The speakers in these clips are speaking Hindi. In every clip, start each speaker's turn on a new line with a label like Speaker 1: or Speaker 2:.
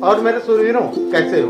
Speaker 1: और मेरे सूरवीरों, कैसे हो?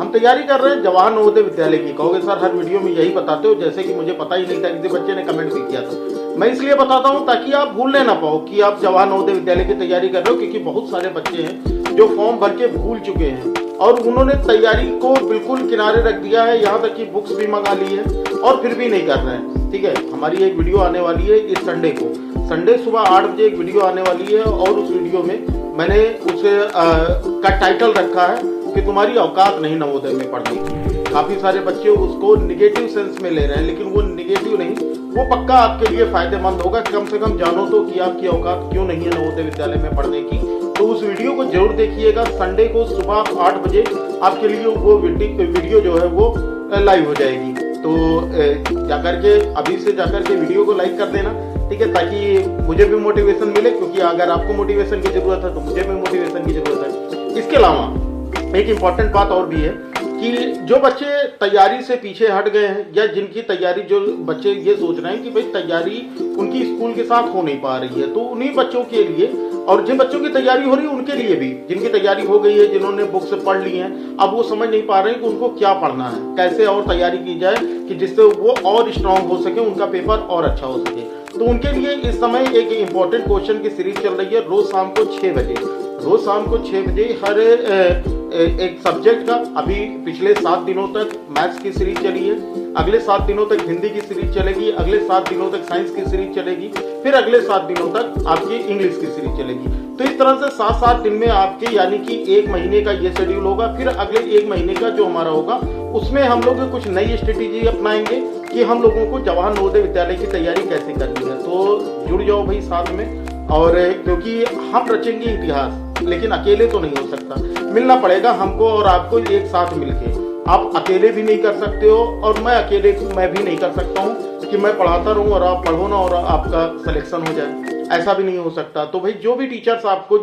Speaker 1: हम तैयारी कर रहे हैं जवाहर नवोदय विद्यालय की। कहोगे सर हर वीडियो में यही बताते हो, जैसे कि मुझे पता ही नहीं था। किसी बच्चे ने कमेंट भी किया था। मैं इसलिए बताता हूँ ताकि आप भूलने ना पाओ कि आप जवाहर नवोदय विद्यालय की तैयारी कर रहे हो, क्योंकि बहुत सारे बच्चे हैं जो फॉर्म भर के भूल चुके हैं और उन्होंने तैयारी को बिल्कुल किनारे रख दिया है, यहाँ तक कि बुक्स भी मंगा ली है और फिर भी नहीं कर रहे हैं। ठीक है, हमारी एक वीडियो आने वाली है इस संडे को, संडे सुबह 8 बजे एक वीडियो आने वाली है और उस वीडियो में मैंने उसे का टाइटल रखा है कि तुम्हारी औकात नहीं नवोदय में पढ़ने की। काफी सारे बच्चे उसको निगेटिव सेंस में ले रहे हैं, लेकिन वो निगेटिव नहीं, वो पक्का आपके लिए फायदेमंद होगा। कम से कम जानो तो कि आपकी औकात क्यों नहीं है नवोदय विद्यालय में पढ़ने की। तो उस वीडियो को जरूर देखिएगा। संडे को सुबह 8 बजे आपके लिए वो वीडियो जो है वो लाइव हो जाएगी। तो जाकर के अभी से जाकर के वीडियो को लाइक कर देना, ठीक है, ताकि मुझे भी मोटिवेशन मिले, क्योंकि अगर आपको मोटिवेशन की जरूरत है तो मुझे भी मोटिवेशन की जरूरत है। इसके अलावा एक इम्पॉर्टेंट बात और भी है कि जो बच्चे तैयारी से पीछे हट गए हैं या जिनकी तैयारी, जो बच्चे ये सोच रहे हैं कि भाई तैयारी उनकी स्कूल के साथ हो नहीं पा रही है, तो उन्हीं बच्चों के लिए और जिन बच्चों की तैयारी हो रही है उनके लिए भी, जिनकी तैयारी हो गई है, जिन्होंने बुक्स पढ़ ली हैं, अब वो समझ नहीं पा रहे हैं कि उनको क्या पढ़ना है, कैसे और तैयारी की जाए कि जिससे वो और स्ट्रांग हो सके, उनका पेपर और अच्छा हो सके। तो उनके लिए इस समय एक इम्पोर्टेंट क्वेश्चन की सीरीज चल रही है रोज शाम को 6 बजे। रोज शाम को 6 बजे हर एक सब्जेक्ट का, अभी पिछले 7 दिनों तक मैथ्स की सीरीज चली है, अगले 7 दिनों तक हिंदी की सीरीज चलेगी, अगले 7 दिनों तक साइंस की सीरीज चलेगी, फिर अगले 7 दिनों तक आपकी इंग्लिश की सीरीज चलेगी। तो इस तरह से 7-7 दिन में आपके, यानी कि 1 महीने का ये शेड्यूल होगा। फिर अगले 1 महीने का जो हमारा होगा उसमें हम लोग कुछ नई स्ट्रेटेजी अपनाएंगे कि हम लोगों को जवाहर नवोदय विद्यालय की तैयारी कैसे करनी है। तो जुड़ जाओ भाई साथ में, और क्योंकि हम रचेंगे इतिहास, लेकिन अकेले तो नहीं हो सकता, मिलना पड़ेगा हमको और आपको एक साथ मिलके। आप अकेले भी नहीं कर सकते हो और मैं भी नहीं कर सकता हूँ कि मैं पढ़ाता रहूं और आप पढ़ो ना और आपका सिलेक्शन हो जाए, ऐसा भी नहीं हो सकता। तो भाई जो भी टीचर्स आपको,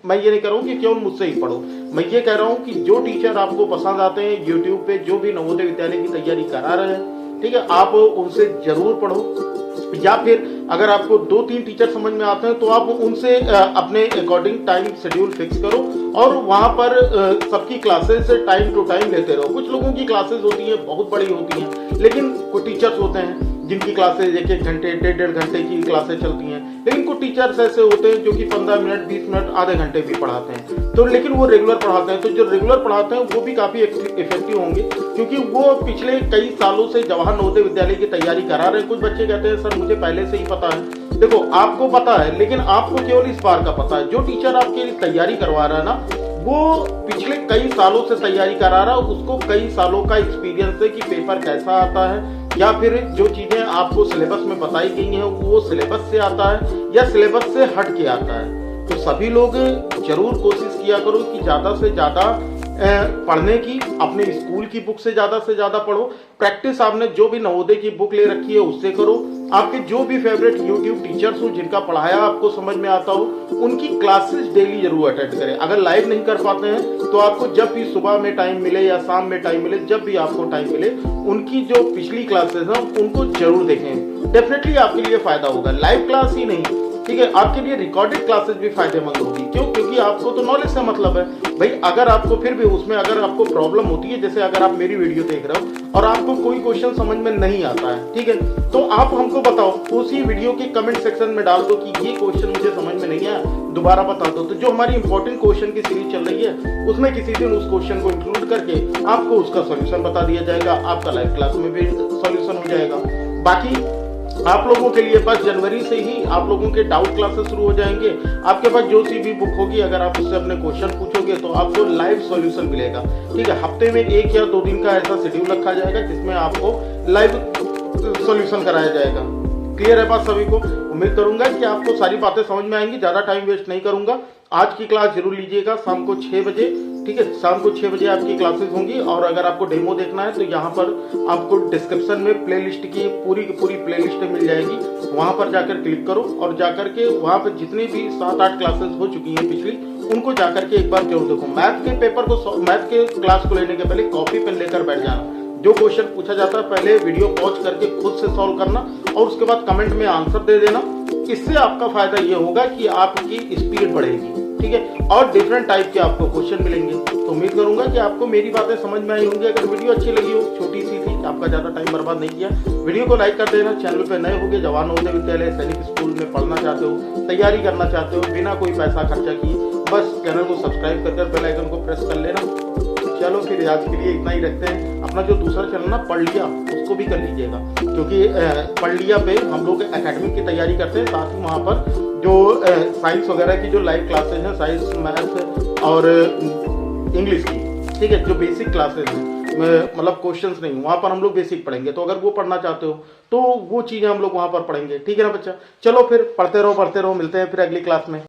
Speaker 1: मैं ये नहीं कह रहा हूँ कि केवल मुझसे ही पढ़ो, मैं ये कह रहा हूँ कि जो टीचर आपको पसंद आते हैं यूट्यूब पे, जो भी नवोदय विद्यालय की तैयारी करा रहे हैं, ठीक है, आप उनसे जरूर पढ़ो। या फिर अगर आपको 2-3 टीचर समझ में आते हैं तो आप उनसे अपने अकॉर्डिंग टाइम शेड्यूल फिक्स करो और वहां पर सबकी क्लासेस टाइम टू टाइम लेते रहो। कुछ लोगों की क्लासेस होती हैं बहुत बड़ी होती हैं, लेकिन कुछ टीचर्स होते हैं जिनकी क्लासेस 1-1 घंटे 1.5 घंटे की क्लासेस चलती हैं, लेकिन कुछ टीचर्स ऐसे होते हैं जो कि 15 मिनट 20 मिनट आधे घंटे भी पढ़ाते हैं, तो लेकिन वो रेगुलर पढ़ाते हैं। तो जो रेगुलर पढ़ाते हैं वो भी काफी इफेक्टिव होंगे, क्योंकि वो पिछले कई सालों से जवाहर नवोदय विद्यालय की तैयारी करा रहे हैं। कुछ बच्चे कहते हैं सर मुझे पहले से ही पता है। देखो, आपको पता है, लेकिन आपको केवल इस बार का पता है। जो टीचर आपके लिए तैयारी करवा रहा है ना, वो पिछले कई सालों से तैयारी करा रहा है, उसको कई सालों का एक्सपीरियंस है कि पेपर कैसा आता है, या फिर जो चीजें आपको सिलेबस में बताई गई हैं वो सिलेबस से आता है या सिलेबस से हट के आता है। तो सभी लोग जरूर कोशिश किया करो कि ज्यादा से ज्यादा पढ़ने की, अपने स्कूल की बुक से ज्यादा पढ़ो। प्रैक्टिस आपने जो भी नवोदय की बुक ले रखी है उससे करो। आपके जो भी फेवरेट यूट्यूब टीचर्स हो जिनका पढ़ाया आपको समझ में आता हो, उनकी क्लासेस डेली जरूर अटेंड करें। अगर लाइव नहीं कर पाते हैं तो आपको जब भी सुबह में टाइम मिले या शाम में टाइम मिले, जब भी आपको टाइम मिले, उनकी जो पिछली क्लासेस हैं उनको जरूर देखें। डेफिनेटली आपके लिए फायदा होगा। लाइव क्लास ही नहीं, ठीक है, आपके लिए रिकॉर्डेड क्लासेस भी फायदेमंद होगी। क्यों? क्योंकि आपको तो नॉलेज से मतलब है भाई। अगर आपको फिर भी उसमें अगर आपको प्रॉब्लम होती है, जैसे अगर आप मेरी वीडियो देख रहे हो और आपको कोई क्वेश्चन समझ में नहीं आता है, ठीक है, तो आप हमको बताओ, उसी वीडियो के कमेंट सेक्शन में डाल दो कि ये क्वेश्चन मुझे समझ में नहीं आया, दोबारा बता दो। तो जो हमारी इंपॉर्टेंट क्वेश्चन की सीरीज चल रही है उसमें किसी दिन उस क्वेश्चन को इंक्लूड करके आपको उसका सोल्यूशन बता दिया जाएगा, आपका लाइव क्लास में भी सोल्यूशन हो जाएगा। बाकी आप लोगों के लिए बस जनवरी से ही आप लोगों के डाउट क्लासेस शुरू हो जाएंगे। आपके पास जो सी भी बुक होगी, अगर आप उससे अपने क्वेश्चन पूछोगे तो आपको लाइव सॉल्यूशन मिलेगा, ठीक है। हफ्ते में 1 या 2 दिन का ऐसा शेड्यूल रखा जाएगा जिसमें आपको लाइव सॉल्यूशन कराया जाएगा। क्लियर है बात सभी को? उम्मीद करूंगा कि आपको सारी बातें समझ में आएंगी। ज्यादा टाइम वेस्ट नहीं करूंगा। आज की क्लास जरूर लीजिएगा शाम को 6 बजे, ठीक है, शाम को 6 बजे आपकी क्लासेस होंगी। और अगर आपको डेमो देखना है तो यहाँ पर आपको डिस्क्रिप्शन में प्लेलिस्ट की पूरी प्लेलिस्ट मिल जाएगी, वहां पर जाकर क्लिक करो और जाकर के वहां पर जितनी भी 7-8 क्लासेस हो चुकी हैं पिछली, उनको जाकर के एक बार जरूर देखो। मैथ के पेपर को, मैथ के क्लास को लेने के पहले कॉपी पेन लेकर बैठ जाना। जो क्वेश्चन पूछा जाता है पहले वीडियो पॉज करके खुद से सॉल्व करना और उसके बाद कमेंट में आंसर दे देना। इससे आपका फायदा ये होगा कि आपकी स्पीड बढ़ेगी। ठीक है। और डिफरेंट टाइप के आपको क्वेश्चन मिलेंगे। तो उम्मीद करूंगा कि आपको मेरी बातें समझ में आई होंगी। अगर वीडियो अच्छी लगी हो, छोटी सी थी, आपका ज़्यादा टाइम बर्बाद नहीं किया, वीडियो को लाइक कर देना। चैनल पे नए हो गए, जवान नवोदय विद्यालय सैनिक स्कूल में पढ़ना चाहते हो, तैयारी करना चाहते हो बिना कोई पैसा खर्चा किए, बस चैनल को सब्सक्राइब कर बेल आइकन को प्रेस कर लेना। चलो फिर आज के लिए इतना ही रखते हैं। अपना जो दूसरा चैनल ना पढ़ लिया, उसको भी कर लीजिएगा, क्योंकि पढ़ लिया पे हम लोग एकेडमिक की तैयारी करते हैं। साथ ही वहाँ पर जो साइंस वगैरह की जो लाइव क्लासेज हैं, साइंस मैथ और इंग्लिश की, ठीक है, जो बेसिक क्लासेज हैं, मतलब क्वेश्चंस नहीं, वहाँ पर हम लोग बेसिक पढ़ेंगे। तो अगर वो पढ़ना चाहते हो तो वो चीज़ें हम लोग वहाँ पर पढ़ेंगे, ठीक है ना बच्चा। चलो फिर पढ़ते रहो, मिलते हैं फिर अगली क्लास में।